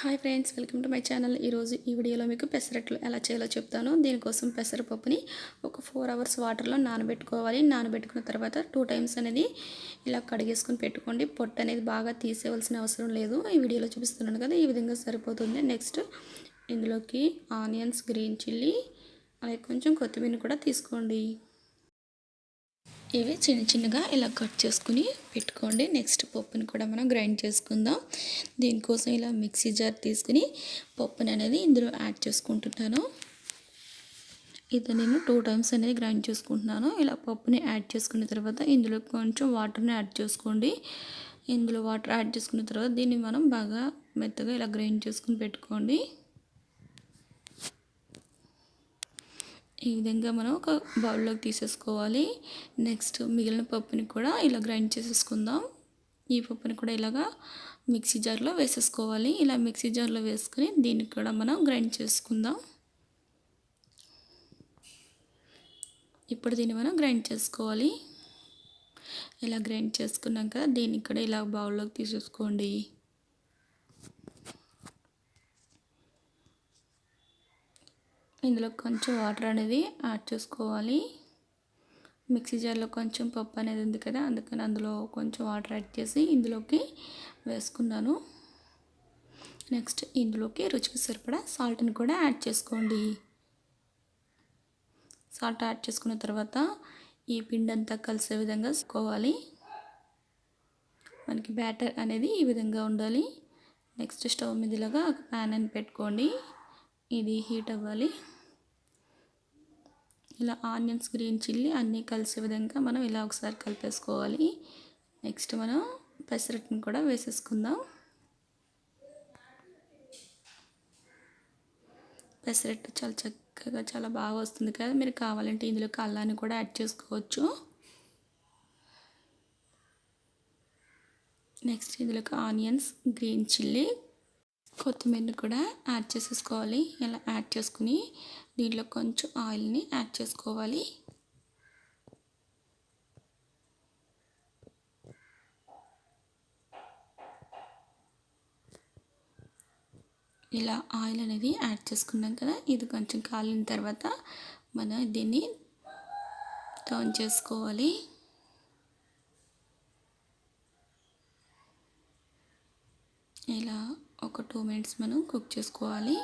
Hi friends, welcome to my channel. ఈరోజు ఈ వీడియోలో మీకు పెసరట్లు ఎలా చేయాలో చెప్తాను. దీనికోసం పెసరపప్పుని ఒక 4 అవర్స్ వాటర్లో నానబెట్టుకోవాలి. నానబెట్టుకున్న తర్వాత 2 టైమ్స్ అనేది ఇలా కడిగేసుకొని పెట్టుకోండి. పొట్టు అనేది బాగా తీసేవలసిన అవసరం లేదు. ఈ వీడియోలో చూపిస్తున్నాను కదా, ఈ విధంగా సరిపోతుంది. నెక్స్ట్ ఇందులోకి ఆనియన్స్, గ్రీన్ చిల్లీ, అలాగే కొంచెం కొత్తిమీర కూడా తీసుకోండి. ఇవి చిన్న చిన్నగా ఇలా కట్ చేసుకుని పెట్టుకోండి. నెక్స్ట్ పప్పుని కూడా మనం గ్రైండ్ చేసుకుందాం. దీనికోసం ఇలా మిక్సీ జార్ తీసుకుని పప్పుని అనేది ఇందులో యాడ్ చేసుకుంటున్నాను. ఇది నేను 2 టైమ్స్ అనేది గ్రైండ్ చేసుకుంటున్నాను. ఇలా పప్పుని యాడ్ చేసుకున్న తర్వాత ఇందులో కొంచెం వాటర్ని యాడ్ చేసుకోండి. ఇందులో వాటర్ యాడ్ చేసుకున్న తర్వాత దీన్ని మనం బాగా మెత్తగా ఇలా గ్రైండ్ చేసుకుని పెట్టుకోండి. ఈ విధంగా మనం ఒక బౌల్లోకి తీసేసుకోవాలి. నెక్స్ట్ మిగిలిన పప్పుని కూడా ఇలా గ్రైండ్ చేసేసుకుందాం. ఈ పప్పుని కూడా ఇలాగా మిక్సీ జార్లో వేసేసుకోవాలి. ఇలా మిక్సీ జార్లో వేసుకుని దీన్ని కూడా మనం గ్రైండ్ చేసుకుందాం. ఇప్పుడు దీన్ని మనం గ్రైండ్ చేసుకోవాలి. ఇలా గ్రైండ్ చేసుకున్నాక దీన్ని కూడా ఇలా బౌల్లోకి తీసేసుకోండి. ఇందులో కొంచెం వాటర్ అనేది యాడ్ చేసుకోవాలి. మిక్సీ జార్లో కొంచెం పప్పు అనేది ఉంది కదా, అందుకని అందులో కొంచెం వాటర్ యాడ్ చేసి ఇందులోకి వేసుకున్నాను. నెక్స్ట్ ఇందులోకి రుచికి సరిపడా సాల్ట్ని కూడా యాడ్ చేసుకోండి. సాల్ట్ యాడ్ చేసుకున్న తర్వాత ఈ పిండి అంతా కలిసే విధంగా వేసుకోవాలి. మనకి బ్యాటర్ అనేది ఈ విధంగా ఉండాలి. నెక్స్ట్ స్టవ్ మీద ఇలాగా ఒక ప్యాన్ అని పెట్టుకోండి. ఇది హీట్ అవ్వాలి. ఇలా ఆనియన్స్, గ్రీన్ చిల్లీ అన్నీ కలిసే విధంగా మనం ఇలా ఒకసారి కలిపేసుకోవాలి. నెక్స్ట్ మనం పెసరట్టుని కూడా వేసేసుకుందాం. పెసరట్టు చాలా చక్కగా చాలా బాగా వస్తుంది కదా. మీరు కావాలంటే ఇందులోకి అల్లాన్ని కూడా యాడ్ చేసుకోవచ్చు. నెక్స్ట్ ఇందులోకి ఆనియన్స్, గ్రీన్ చిల్లీ, కొత్తిమీరని కూడా యాడ్ చేసేసుకోవాలి. ఇలా యాడ్ చేసుకుని దీంట్లో కొంచెం ఆయిల్ని యాడ్ చేసుకోవాలి. ఇలా ఆయిల్ అనేది యాడ్ చేసుకున్నాం కదా, ఇది కొంచెం కాలిన తర్వాత మనం దీన్ని టర్న్ చేసుకోవాలి. ఇలా ఒక 2 మినిట్స్ మనం కుక్ చేసుకోవాలి.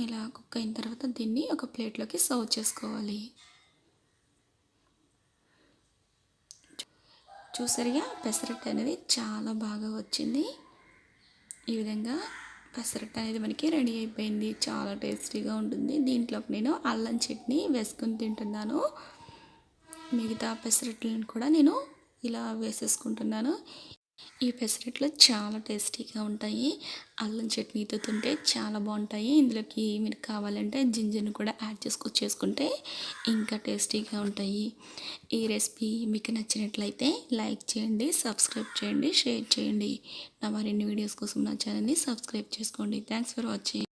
ఇలా కుక్ అయిన తర్వాత దీన్ని ఒక ప్లేట్లోకి సర్వ్ చేసుకోవాలి. చూసారుగా, పెసరట్టు అనేది చాలా బాగా వచ్చింది. ఈ విధంగా పెసరట్టు అనేది మనకి రెడీ అయిపోయింది. చాలా టేస్టీగా ఉంటుంది. దీంట్లోకి నేను అల్లం చట్నీ వేసుకొని తింటున్నాను. మిగతా పెసరట్లను కూడా నేను ఇలా వేసేసుకుంటున్నాను. ఈ పెసరట్లు చాలా టేస్టీగా ఉంటాయి. అల్లం చట్నీతో తింటే చాలా బాగుంటాయి. ఇందులోకి మీరు కావాలంటే జింజర్ని కూడా యాడ్ చేసుకుంటే ఇంకా టేస్టీగా ఉంటాయి. ఈ రెసిపీ మీకు నచ్చినట్లయితే లైక్ చేయండి, సబ్స్క్రైబ్ చేయండి, షేర్ చేయండి. నా మరిన్ని వీడియోస్ కోసం నా ఛానల్ని సబ్స్క్రైబ్ చేసుకోండి. Thanks for watching.